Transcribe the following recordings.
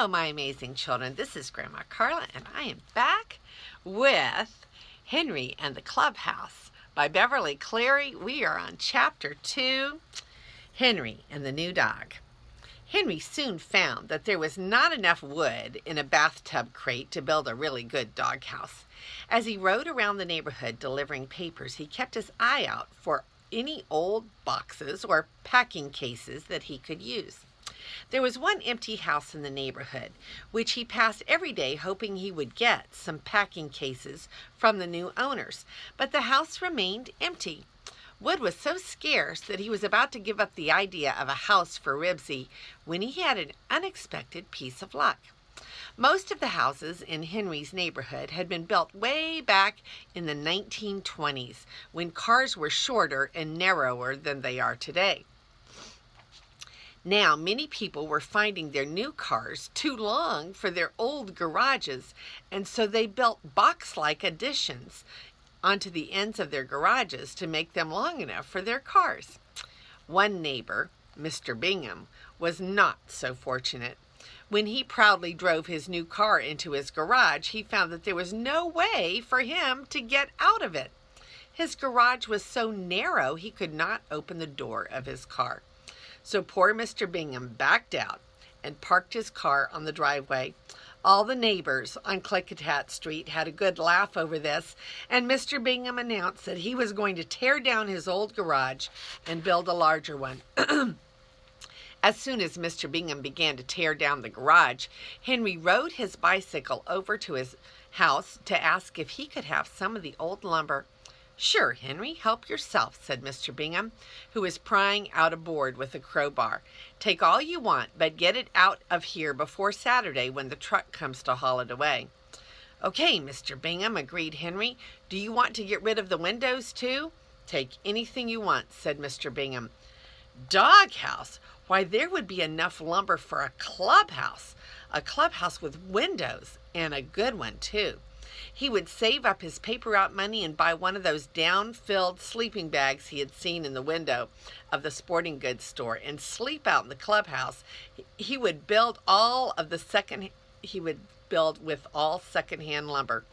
Hello, my amazing children. This is Grandma Carla, and I am back with Henry and the Clubhouse by Beverly Cleary. We are on Chapter 2, Henry and the New Dog. Henry soon found that there was not enough wood in a bathtub crate to build a really good doghouse. As he rode around the neighborhood delivering papers, he kept his eye out for any old boxes or packing cases that he could use. There was one empty house in the neighborhood, which he passed every day hoping he would get some packing cases from the new owners, but the house remained empty. Wood was so scarce that he was about to give up the idea of a house for Ribsy when he had an unexpected piece of luck. Most of the houses in Henry's neighborhood had been built way back in the 1920s, when cars were shorter and narrower than they are today. Now, many people were finding their new cars too long for their old garages, and so they built box-like additions onto the ends of their garages to make them long enough for their cars. One neighbor, Mr. Bingham, was not so fortunate. When he proudly drove his new car into his garage, he found that there was no way for him to get out of it. His garage was so narrow he could not open the door of his car. So poor Mr. Bingham backed out and parked his car on the driveway. All the neighbors on Clickitat Street had a good laugh over this, and Mr. Bingham announced that he was going to tear down his old garage and build a larger one. As soon as Mr. Bingham began to tear down the garage, Henry rode his bicycle over to his house to ask if he could have some of the old lumber. "Sure, Henry, help yourself," said Mr. Bingham, who was prying out a board with a crowbar. "Take all you want, but get it out of here before Saturday when the truck comes to haul it away." "Okay, Mr. Bingham," agreed Henry. "Do you want to get rid of the windows, too?" "Take anything you want," said Mr. Bingham. "Doghouse? Why, there would be enough lumber for a clubhouse with windows, and a good one, too." He would save up his paper route money and buy one of those down-filled sleeping bags he had seen in the window of the sporting goods store and sleep out in the clubhouse. He would build with all secondhand lumber.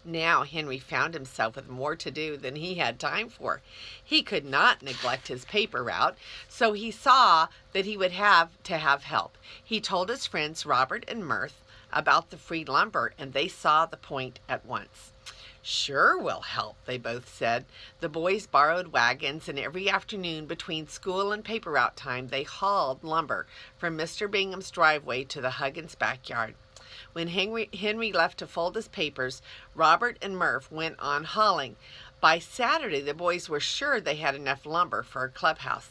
Now Henry found himself with more to do than he had time for. He could not neglect his paper route, so he saw that he would have to have help. He told his friends Robert and Mirth about the free lumber, and they saw the point at once. "Sure, we'll help," they both said. The boys borrowed wagons, and every afternoon between school and paper route time, they hauled lumber from Mr. Bingham's driveway to the Huggins backyard. When Henry left to fold his papers, Robert and Murph went on hauling. By Saturday, the boys were sure they had enough lumber for a clubhouse.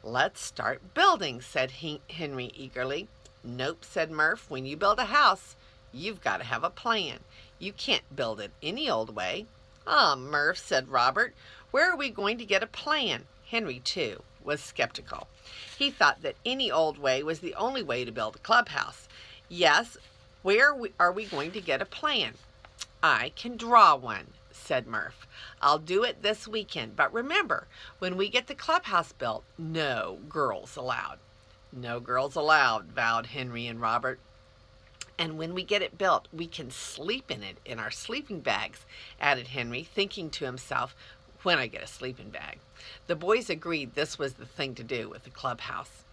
"Let's start building," said Henry eagerly. "Nope," said Murph. "When you build a house, you've got to have a plan. You can't build it any old way." "Ah, Murph," said Robert, "where are we going to get a plan?" Henry, too, was skeptical. He thought that any old way was the only way to build a clubhouse. "Yes, where are we going to get a plan?" "I can draw one," said Murph. "I'll do it this weekend, but remember, when we get the clubhouse built, no girls allowed." "No girls allowed," vowed Henry and Robert. "And when we get it built, we can sleep in it in our sleeping bags," added Henry, thinking to himself, "when I get a sleeping bag." The boys agreed this was the thing to do with the clubhouse.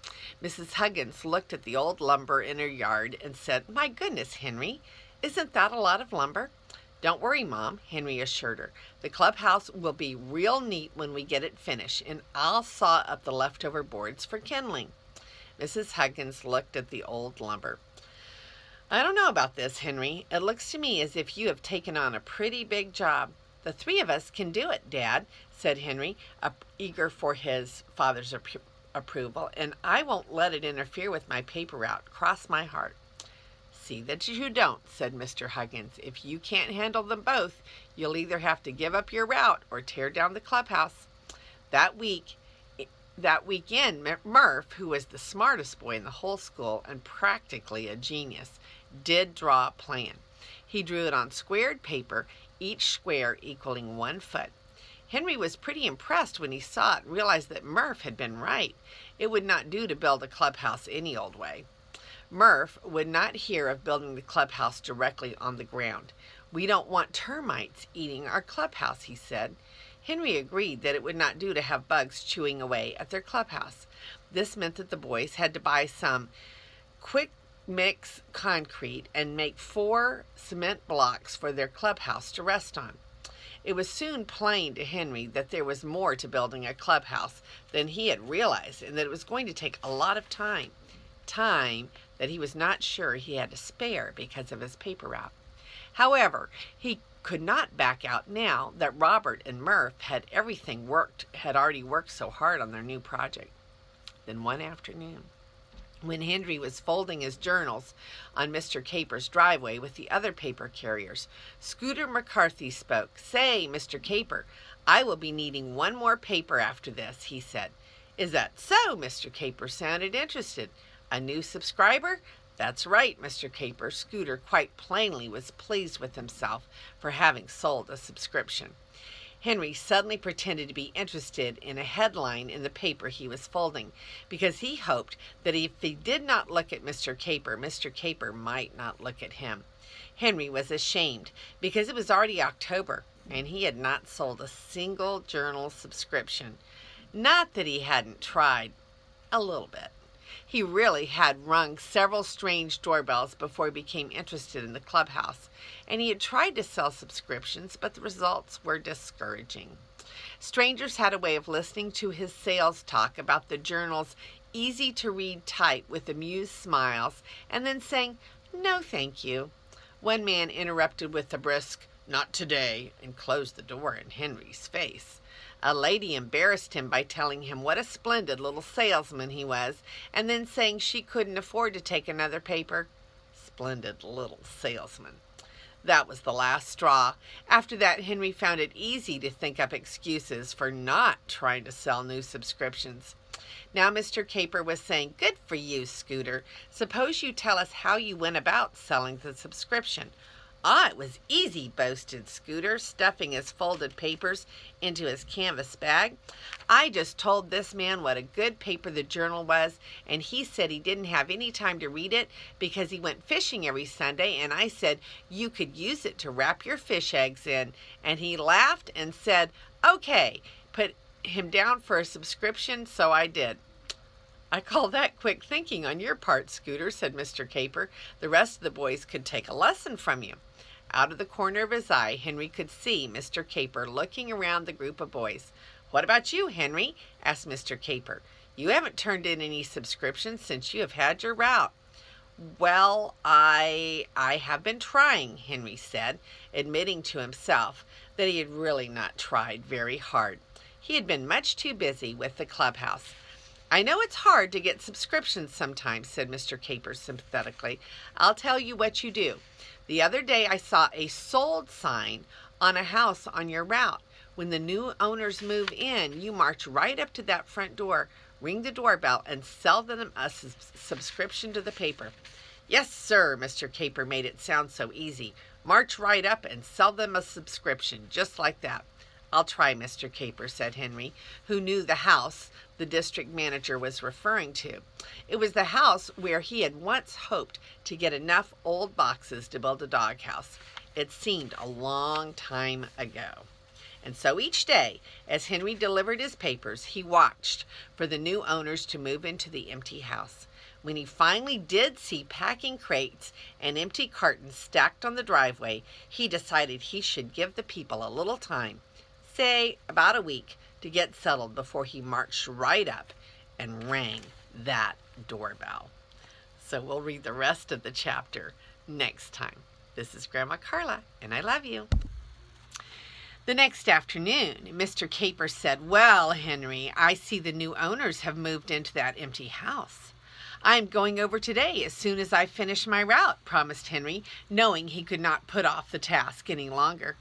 Mrs. Huggins looked at the old lumber in her yard and said, "My goodness, Henry, isn't that a lot of lumber?" "Don't worry, Mom," Henry assured her. "The clubhouse will be real neat when we get it finished, and I'll saw up the leftover boards for kindling." Mrs. Huggins looked at the old lumber. "I don't know about this, Henry. It looks to me as if you have taken on a pretty big job." "The three of us can do it, Dad," said Henry, eager for his father's approval, "and I won't let it interfere with my paper route. Cross my heart." "See that you don't," said Mr. Huggins. "If you can't handle them both, you'll either have to give up your route or tear down the clubhouse." That weekend, Murph, who was the smartest boy in the whole school and practically a genius, did draw a plan. He drew it on squared paper, each square equaling 1 foot. Henry was pretty impressed when he saw it and realized that Murph had been right. It would not do to build a clubhouse any old way. Murph would not hear of building the clubhouse directly on the ground. "We don't want termites eating our clubhouse," he said. Henry agreed that it would not do to have bugs chewing away at their clubhouse. This meant that the boys had to buy some quick mix concrete and make 4 cement blocks for their clubhouse to rest on. It was soon plain to Henry that there was more to building a clubhouse than he had realized, and that it was going to take a lot of time that he was not sure he had to spare because of his paper route. However, he could not back out now that Robert and Murph had already worked so hard on their new project. Then one afternoon, when Henry was folding his journals on Mr. Caper's driveway with the other paper carriers, Scooter McCarthy spoke. "Say, Mr. Caper, I will be needing one more paper after this," he said. "Is that so?" Mr. Caper sounded interested. "A new subscriber?" "That's right, Mr. Caper." Scooter quite plainly was pleased with himself for having sold a subscription. Henry suddenly pretended to be interested in a headline in the paper he was folding, because he hoped that if he did not look at Mr. Caper might not look at him. Henry was ashamed, because it was already October, and he had not sold a single journal subscription. Not that he hadn't tried a little bit. He really had rung several strange doorbells before he became interested in the clubhouse, and he had tried to sell subscriptions, but the results were discouraging. Strangers had a way of listening to his sales talk about the journal's easy-to-read type with amused smiles, and then saying, "No, thank you." One man interrupted with a brisk, "Not today," and closed the door in Henry's face. A lady embarrassed him by telling him what a splendid little salesman he was, and then saying she couldn't afford to take another paper. Splendid little salesman. That was the last straw. After that, Henry found it easy to think up excuses for not trying to sell new subscriptions. Now Mr. Caper was saying, "Good for you, Scooter. Suppose you tell us how you went about selling the subscription." "Ah, it was easy," boasted Scooter, stuffing his folded papers into his canvas bag. "I just told this man what a good paper the journal was, and he said he didn't have any time to read it because he went fishing every Sunday, and I said you could use it to wrap your fish eggs in, and he laughed and said, okay, put him down for a subscription, so I did." "I call that quick thinking on your part, Scooter," said Mr. Caper. "The rest of the boys could take a lesson from you." Out of the corner of his eye, Henry could see Mr. Caper looking around the group of boys. "What about you, Henry?" asked Mr. Caper. "You haven't turned in any subscriptions since you have had your route." "Well, I have been trying," Henry said, admitting to himself that he had really not tried very hard. He had been much too busy with the clubhouse. "I know it's hard to get subscriptions sometimes," said Mr. Caper sympathetically. "I'll tell you what you do. The other day I saw a sold sign on a house on your route. When the new owners move in, you march right up to that front door, ring the doorbell, and sell them a subscription to the paper." "Yes, sir." Mr. Caper made it sound so easy. "March right up and sell them a subscription, just like that." "I'll try, Mr. Caper," said Henry, who knew the house the district manager was referring to. It was the house where he had once hoped to get enough old boxes to build a doghouse. It seemed a long time ago. And so each day, as Henry delivered his papers, he watched for the new owners to move into the empty house. When he finally did see packing crates and empty cartons stacked on the driveway, he decided he should give the people a little time, say about a week, to get settled before he marched right up and rang that doorbell. So we'll read the rest of the chapter next time. This is Grandma Carla, and I love you. The next afternoon, Mr. Caper said, "Well, Henry, I see the new owners have moved into that empty house." "I'm going over today as soon as I finish my route," promised Henry, knowing he could not put off the task any longer.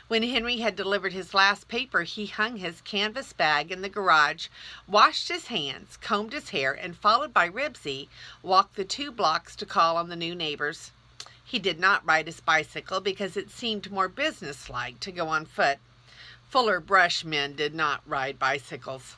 When Henry had delivered his last paper, he hung his canvas bag in the garage, washed his hands, combed his hair, and followed by Ribsy, walked the 2 blocks to call on the new neighbors. He did not ride his bicycle because it seemed more businesslike to go on foot. Fuller Brush men did not ride bicycles.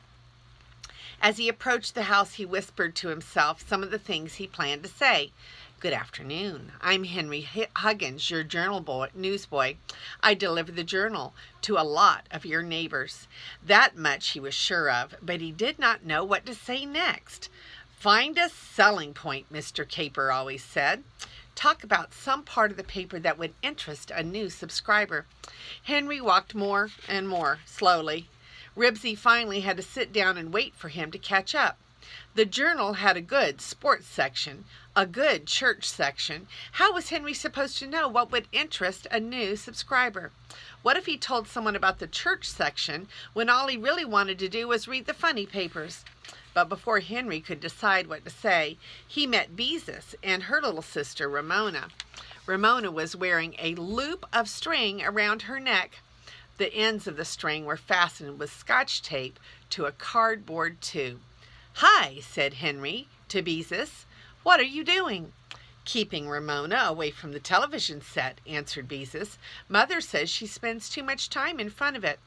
As he approached the house, he whispered to himself some of the things he planned to say. "Good afternoon. I'm Henry Huggins, your newsboy. I deliver the journal to a lot of your neighbors." That much he was sure of, but he did not know what to say next. "Find a selling point," Mr. Caper always said. "Talk about some part of the paper that would interest a new subscriber." Henry walked more and more slowly. Ribsy finally had to sit down and wait for him to catch up. The journal had a good sports section, a good church section. How was Henry supposed to know what would interest a new subscriber? What if he told someone about the church section when all he really wanted to do was read the funny papers? But before Henry could decide what to say, he met Beezus and her little sister, Ramona. Ramona was wearing a loop of string around her neck. The ends of the string were fastened with Scotch tape to a cardboard tube. "Hi," said Henry to Beezus. "What are you doing?" "Keeping Ramona away from the television set," answered Beezus. "Mother says she spends too much time in front of it."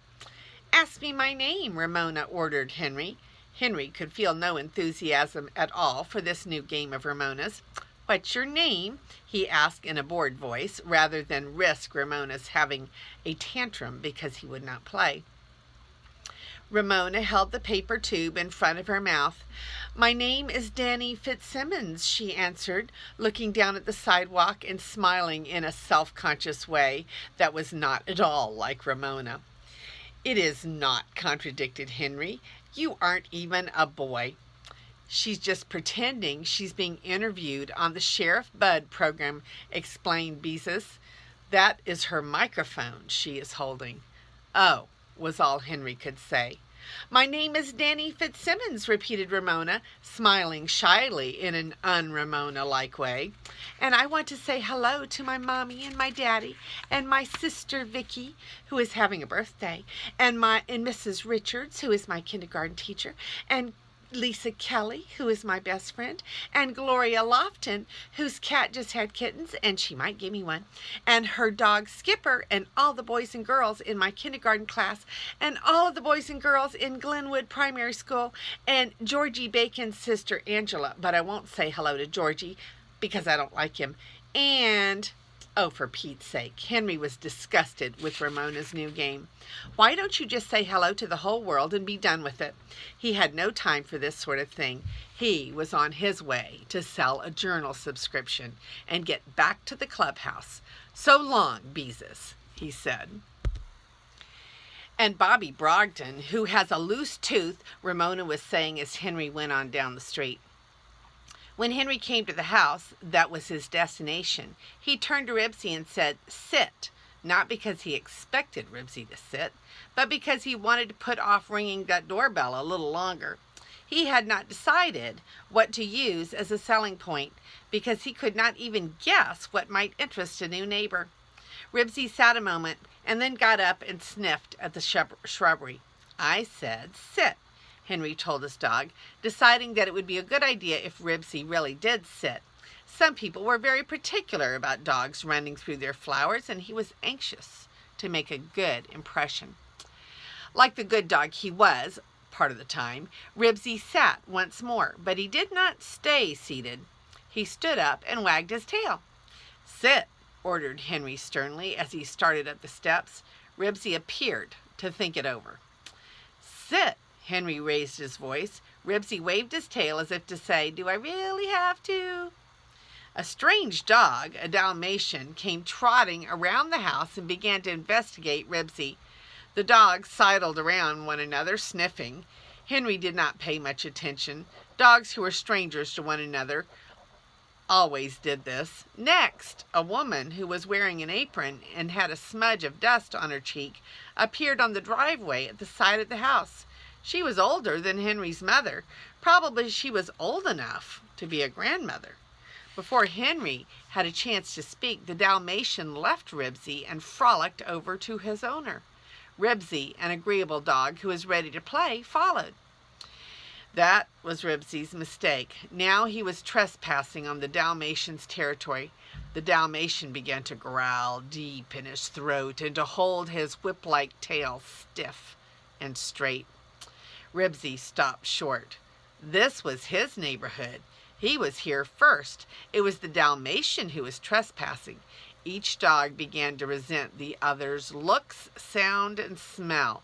"Ask me my name," Ramona ordered Henry. Henry could feel no enthusiasm at all for this new game of Ramona's. "What's your name?" he asked in a bored voice, rather than risk Ramona's having a tantrum because he would not play. Ramona held the paper tube in front of her mouth. "My name is Danny Fitzsimmons," she answered, looking down at the sidewalk and smiling in a self-conscious way that was not at all like Ramona. "It is not," contradicted Henry. "You aren't even a boy." "She's just pretending she's being interviewed on the Sheriff Bud program," explained Beezus. "That is her microphone she is holding." "Oh," was all Henry could say. "My name is Danny Fitzsimmons," repeated Ramona, smiling shyly in an un-Ramona-like way. "And I want to say hello to my mommy and my daddy and my sister Vicky, who is having a birthday, and Mrs. Richards, who is my kindergarten teacher, and Lisa Kelly, who is my best friend, and Gloria Lofton, whose cat just had kittens, and she might give me one, and her dog Skipper, and all the boys and girls in my kindergarten class, and all of the boys and girls in Glenwood Primary School, and Georgie Bacon's sister Angela, but I won't say hello to Georgie because I don't like him, and..." Oh, for Pete's sake, Henry was disgusted with Ramona's new game. Why don't you just say hello to the whole world and be done with it? He had no time for this sort of thing. He was on his way to sell a journal subscription and get back to the clubhouse. "So long, Beezus," he said. "And Bobby Brogdon, who has a loose tooth," Ramona was saying as Henry went on down the street. When Henry came to the house, that was his destination, he turned to Ribsy and said, "Sit," not because he expected Ribsy to sit, but because he wanted to put off ringing that doorbell a little longer. He had not decided what to use as a selling point, because he could not even guess what might interest a new neighbor. Ribsy sat a moment and then got up and sniffed at the shrubbery. "I said, sit," Henry told his dog, deciding that it would be a good idea if Ribsy really did sit. Some people were very particular about dogs running through their flowers, and he was anxious to make a good impression. Like the good dog he was, part of the time, Ribsy sat once more, but he did not stay seated. He stood up and wagged his tail. "Sit," ordered Henry sternly as he started up the steps. Ribsy appeared to think it over. "Sit," Henry raised his voice. Ribsy waved his tail as if to say, "Do I really have to?" A strange dog, a Dalmatian, came trotting around the house and began to investigate Ribsy. The dogs sidled around one another, sniffing. Henry did not pay much attention. Dogs who were strangers to one another always did this. Next, a woman who was wearing an apron and had a smudge of dust on her cheek appeared on the driveway at the side of the house. She was older than Henry's mother. Probably she was old enough to be a grandmother. Before Henry had a chance to speak, the Dalmatian left Ribsy and frolicked over to his owner. Ribsy, an agreeable dog who was ready to play, followed. That was Ribsy's mistake. Now he was trespassing on the Dalmatian's territory. The Dalmatian began to growl deep in his throat and to hold his whip-like tail stiff and straight. Ribsy stopped short. This was his neighborhood. He was here first. It was the Dalmatian who was trespassing. Each dog began to resent the other's looks, sound, and smell.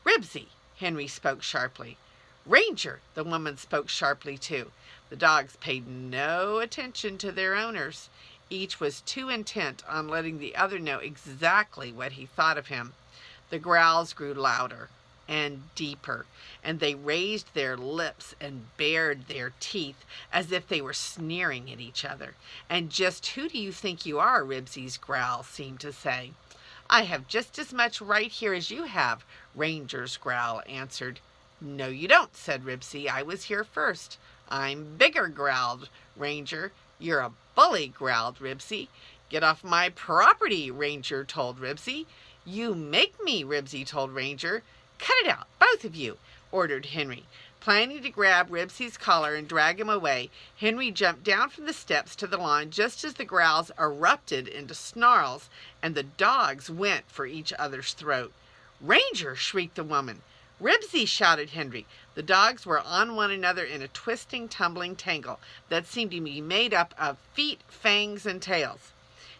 Ribsy, Henry spoke sharply. Ranger, the woman spoke sharply too. The dogs paid no attention to their owners. Each was too intent on letting the other know exactly what he thought of him. The growls grew louder and deeper, and they raised their lips and bared their teeth as if they were sneering at each other. And just who do you think you are, Ribsy's growl seemed to say. I have just as much right here as you have, Ranger's growl answered. No, you don't, said Ribsy. I was here first. I'm bigger, growled Ranger. You're a bully, growled Ribsy. Get off my property, Ranger told Ribsy. You make me, Ribsy told Ranger. Cut it out, both of you, ordered Henry. Planning to grab Ribsy's collar and drag him away, Henry jumped down from the steps to the lawn just as the growls erupted into snarls and the dogs went for each other's throat. Ranger, shrieked the woman. Ribsy, shouted Henry. The dogs were on one another in a twisting, tumbling tangle that seemed to be made up of feet, fangs, and tails.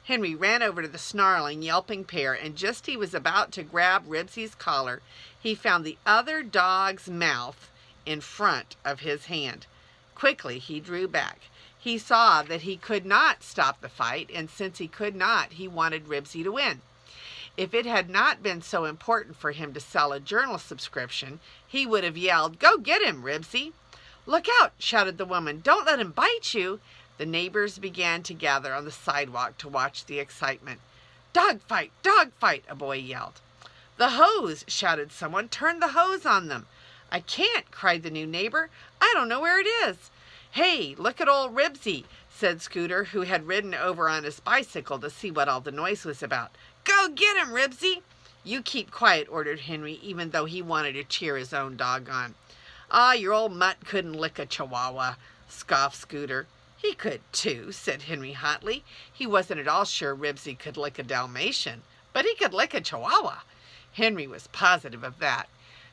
Henry ran over to the snarling, yelping pair, and just as he was about to grab Ribsy's collar, he found the other dog's mouth in front of his hand. Quickly, he drew back. He saw that he could not stop the fight, and since he could not, he wanted Ribsy to win. If it had not been so important for him to sell a journal subscription, he would have yelled, Go get him, Ribsy! Look out, shouted the woman. Don't let him bite you. The neighbors began to gather on the sidewalk to watch the excitement. Dog fight, a boy yelled. The hose, shouted someone. Turn the hose on them. I can't, cried the new neighbor. I don't know where it is. Hey, look at old Ribsy, said Scooter, who had ridden over on his bicycle to see what all the noise was about. Go get him, Ribsy! You keep quiet, ordered Henry, even though he wanted to cheer his own dog on. Ah, your old mutt couldn't lick a chihuahua, scoffed Scooter. He could too, said Henry hotly. He wasn't at all sure Ribsy could lick a Dalmatian, but he could lick a chihuahua. Henry was positive of that.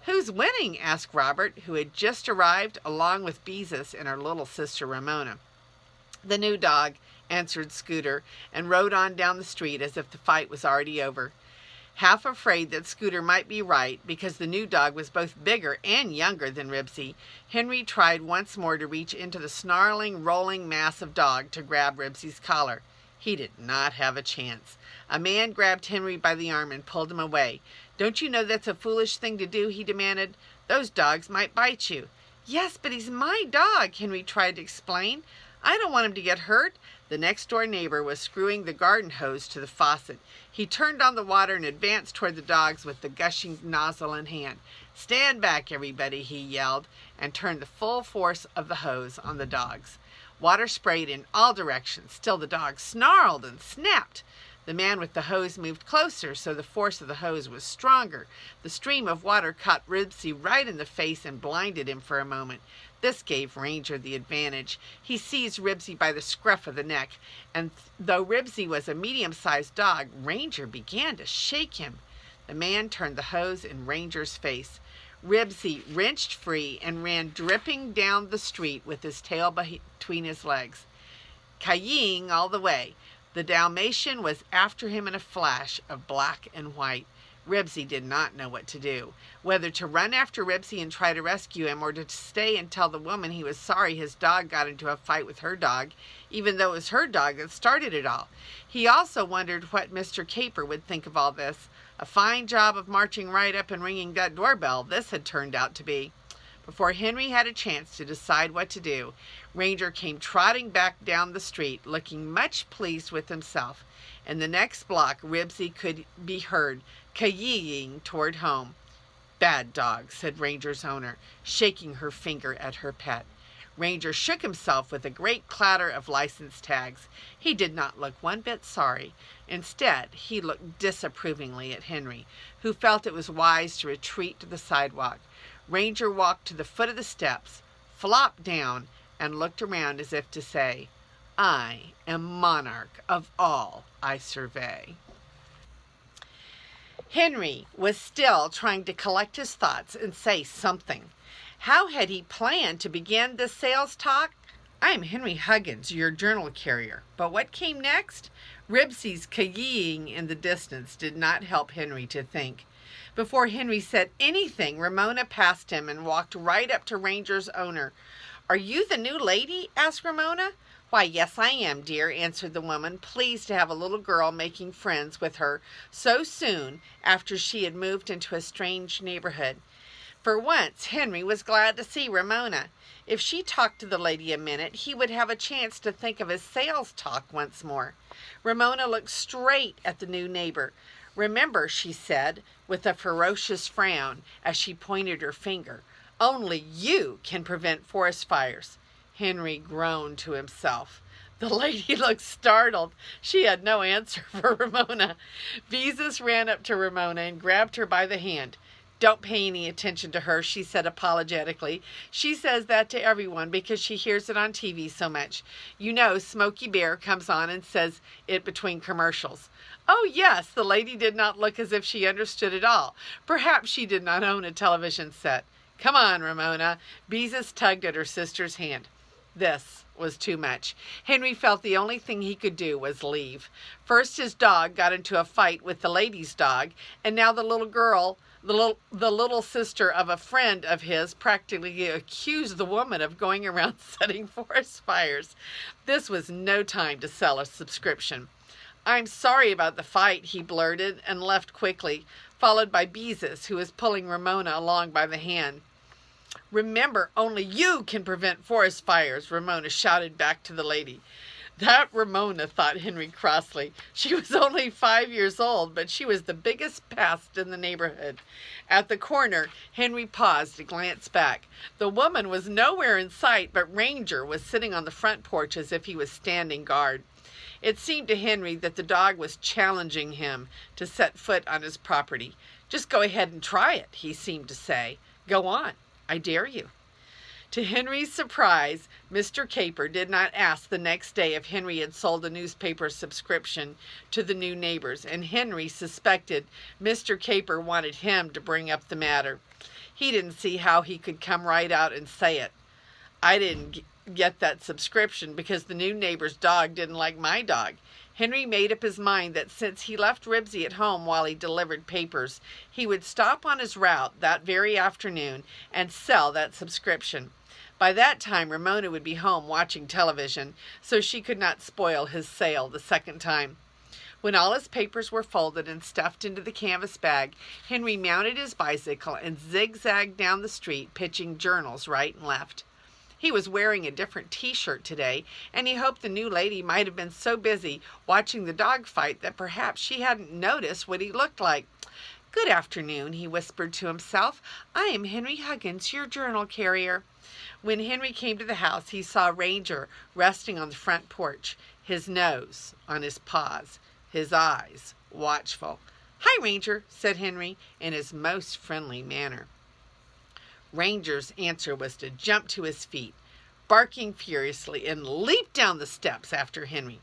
Who's winning? Asked Robert, who had just arrived along with Beezus and her little sister Ramona. The new dog, answered Scooter, and rode on down the street as if the fight was already over. Half afraid that Scooter might be right, because the new dog was both bigger and younger than Ribsy, Henry tried once more to reach into the snarling, rolling mass of dog to grab Ribsy's collar. He did not have a chance. A man grabbed Henry by the arm and pulled him away. Don't you know that's a foolish thing to do? He demanded. Those dogs might bite you. Yes, but he's my dog, Henry tried to explain. I don't want him to get hurt. The next-door neighbor was screwing the garden hose to the faucet. He turned on the water and advanced toward the dogs with the gushing nozzle in hand. Stand back, everybody, he yelled, and turned the full force of the hose on the dogs. Water sprayed in all directions. Still the dogs snarled and snapped. The man with the hose moved closer, so the force of the hose was stronger. The stream of water caught Ribsy right in the face and blinded him for a moment. This gave Ranger the advantage. He seized Ribsy by the scruff of the neck, and though Ribsy was a medium-sized dog, Ranger began to shake him. The man turned the hose in Ranger's face. Ribsy wrenched free and ran dripping down the street with his tail between his legs. Ki-ying all the way. The Dalmatian was after him in a flash of black and white. Ribsy did not know what to do, whether to run after Ribsy and try to rescue him or to stay and tell the woman he was sorry his dog got into a fight with her dog, even though it was her dog that started it all. He also wondered what Mr. Caper would think of all this. A fine job of marching right up and ringing that doorbell this had turned out to be. Before Henry had a chance to decide what to do, Ranger came trotting back down the street, looking much pleased with himself. In the next block, Ribsy could be heard ki-ying toward home. Bad dog, said Ranger's owner, shaking her finger at her pet. Ranger shook himself with a great clatter of license tags. He did not look one bit sorry. Instead, he looked disapprovingly at Henry, who felt it was wise to retreat to the sidewalk. Ranger walked to the foot of the steps, flopped down, and looked around as if to say, I am monarch of all I survey. Henry was still trying to collect his thoughts and say something. How had he planned to begin this sales talk? "I'm Henry Huggins, your journal carrier." But what came next? Ribsy's keying in the distance did not help Henry to think. Before Henry said anything, Ramona passed him and walked right up to Ranger's owner. "Are you the new lady?" asked Ramona. "Why, yes, I am, dear," answered the woman, pleased to have a little girl making friends with her so soon after she had moved into a strange neighborhood. For once, Henry was glad to see Ramona. If she talked to the lady a minute, he would have a chance to think of his sales talk once more. Ramona looked straight at the new neighbor. "Remember," she said, with a ferocious frown as she pointed her finger, "only you can prevent forest fires." Henry groaned to himself. The lady looked startled. She had no answer for Ramona. Beezus ran up to Ramona and grabbed her by the hand. "Don't pay any attention to her," she said apologetically. "She says that to everyone because she hears it on TV so much. You know, Smokey Bear comes on and says it between commercials." Oh, yes, the lady did not look as if she understood it all. Perhaps she did not own a television set. "Come on, Ramona." Beezus tugged at her sister's hand. This was too much. Henry felt the only thing he could do was leave. First, his dog got into a fight with the lady's dog, and now the little girl, the little sister of a friend of his, practically accused the woman of going around setting forest fires. This was no time to sell a subscription. "I'm sorry about the fight," he blurted, and left quickly, followed by Beezus, who was pulling Ramona along by the hand. "Remember, only you can prevent forest fires," Ramona shouted back to the lady. That Ramona, thought Henry crossly. She was only 5 years old, but she was the biggest pest in the neighborhood. At the corner, Henry paused to glance back. The woman was nowhere in sight, but Ranger was sitting on the front porch as if he was standing guard. It seemed to Henry that the dog was challenging him to set foot on his property. "Just go ahead and try it," he seemed to say. "Go on. I dare you." To Henry's surprise, Mr. Caper did not ask the next day if Henry had sold a newspaper subscription to the new neighbors, and Henry suspected Mr. Caper wanted him to bring up the matter. He didn't see how he could come right out and say it. "I didn't get that subscription because the new neighbor's dog didn't like my dog." Henry made up his mind that since he left Ribsy at home while he delivered papers, he would stop on his route that very afternoon and sell that subscription. By that time, Ramona would be home watching television, so she could not spoil his sale the second time. When all his papers were folded and stuffed into the canvas bag, Henry mounted his bicycle and zigzagged down the street, pitching journals right and left. He was wearing a different T-shirt today, and he hoped the new lady might have been so busy watching the dog fight that perhaps she hadn't noticed what he looked like. "Good afternoon," he whispered to himself. "I am Henry Huggins, your journal carrier." When Henry came to the house, he saw Ranger resting on the front porch, his nose on his paws, his eyes watchful. "Hi, Ranger," said Henry in his most friendly manner. Ranger's answer was to jump to his feet, barking furiously, and leap down the steps after Henry.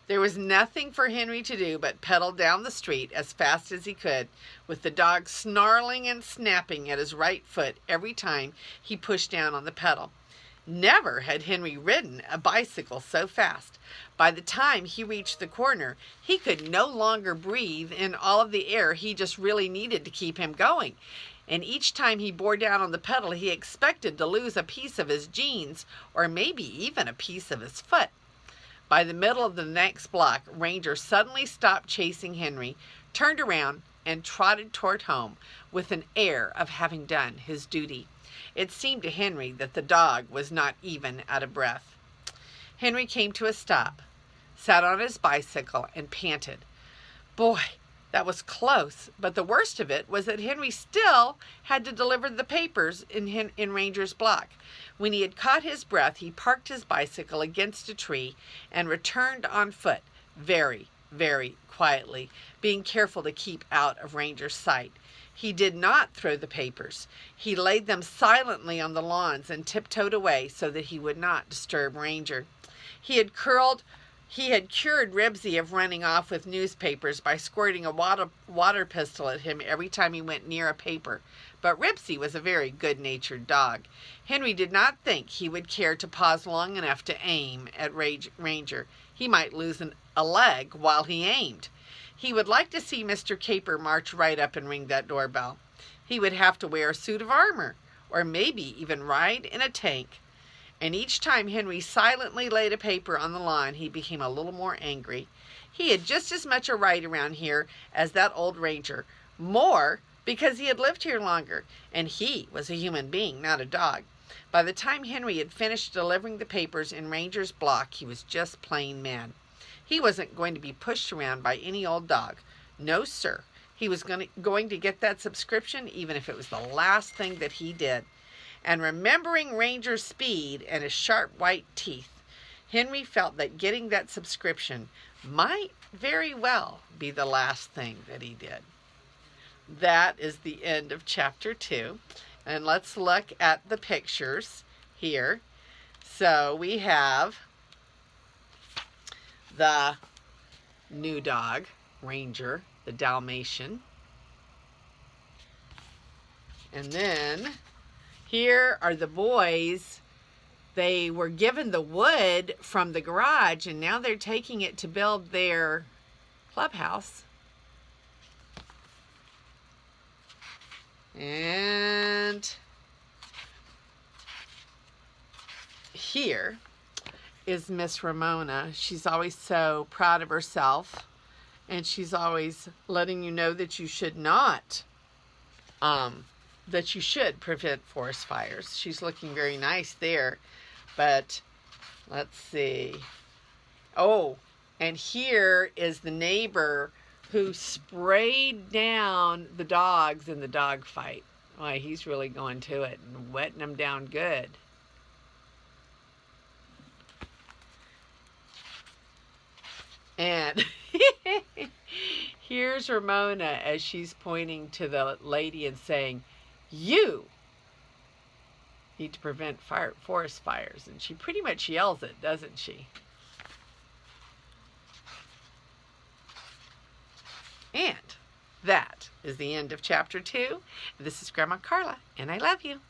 There was nothing for Henry to do but pedal down the street as fast as he could, with the dog snarling and snapping at his right foot every time he pushed down on the pedal. Never had Henry ridden a bicycle so fast. By the time he reached the corner, he could no longer breathe in all of the air he just really needed to keep him going. And each time he bore down on the pedal, he expected to lose a piece of his jeans or maybe even a piece of his foot. By the middle of the next block, Ranger suddenly stopped chasing Henry, turned around, and trotted toward home with an air of having done his duty. It seemed to Henry that the dog was not even out of breath. Henry came to a stop, sat on his bicycle, and panted. Boy, that was close, but the worst of it was that Henry still had to deliver the papers in Ranger's block. When he had caught his breath, he parked his bicycle against a tree and returned on foot, very, very quietly, being careful to keep out of Ranger's sight. He did not throw the papers. He laid them silently on the lawns and tiptoed away so that he would not disturb Ranger. He had curled He had cured Ribsy of running off with newspapers by squirting a water pistol at him every time he went near a paper. But Ribsy was a very good-natured dog. Henry did not think he would care to pause long enough to aim at Ranger. He might lose a leg while he aimed. He would like to see Mr. Caper march right up and ring that doorbell. He would have to wear a suit of armor, or maybe even ride in a tank. And each time Henry silently laid a paper on the lawn, he became a little more angry. He had just as much a right around here as that old ranger. More, because he had lived here longer, and he was a human being, not a dog. By the time Henry had finished delivering the papers in Ranger's block, he was just plain mad. He wasn't going to be pushed around by any old dog. No, sir. He was going to get that subscription, even if it was the last thing that he did. And remembering Ranger's speed and his sharp white teeth, Henry felt that getting that subscription might very well be the last thing that he did. That is the end of chapter 2. And let's look at the pictures here. So we have the new dog, Ranger, the Dalmatian. And then here are the boys. They were given the wood from the garage, and now they're taking it to build their clubhouse. And here is Miss Ramona. She's always so proud of herself, and she's always letting you know that you should not that you should prevent forest fires. She's looking very nice there. But let's see. Oh, and here is the neighbor who sprayed down the dogs in the dog fight. Why, he's really going to it and wetting them down good. And here's Ramona as she's pointing to the lady and saying, "You need to prevent forest fires." And she pretty much yells it, doesn't she? And that is the end of chapter 2. This is Grandma Carla, and I love you.